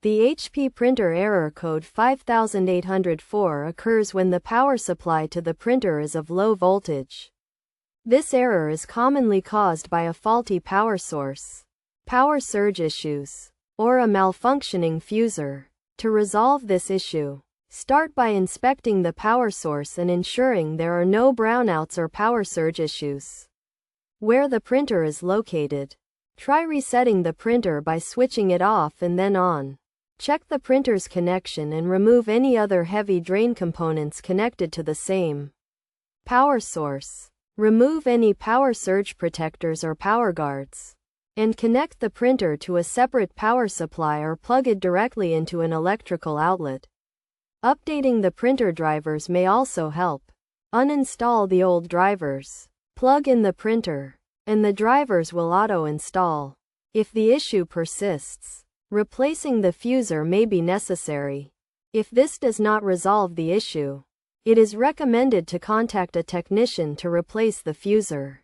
The HP printer error code 5804 occurs when the power supply to the printer is of low voltage. This error is commonly caused by a faulty power source, power surge issues, or a malfunctioning fuser. To resolve this issue, start by inspecting the power source and ensuring there are no brownouts or power surge issues. Where the printer is located, try resetting the printer by switching it off and then on. Check the printer's connection and remove any other heavy drain components connected to the same power source. Remove any power surge protectors or power guards, and connect the printer to a separate power supply or plug it directly into an electrical outlet. Updating the printer drivers may also help. Uninstall the old drivers, plug in the printer, and the drivers will auto-install. If the issue persists, replacing the fuser may be necessary. If this does not resolve the issue, it is recommended to contact a technician to replace the fuser.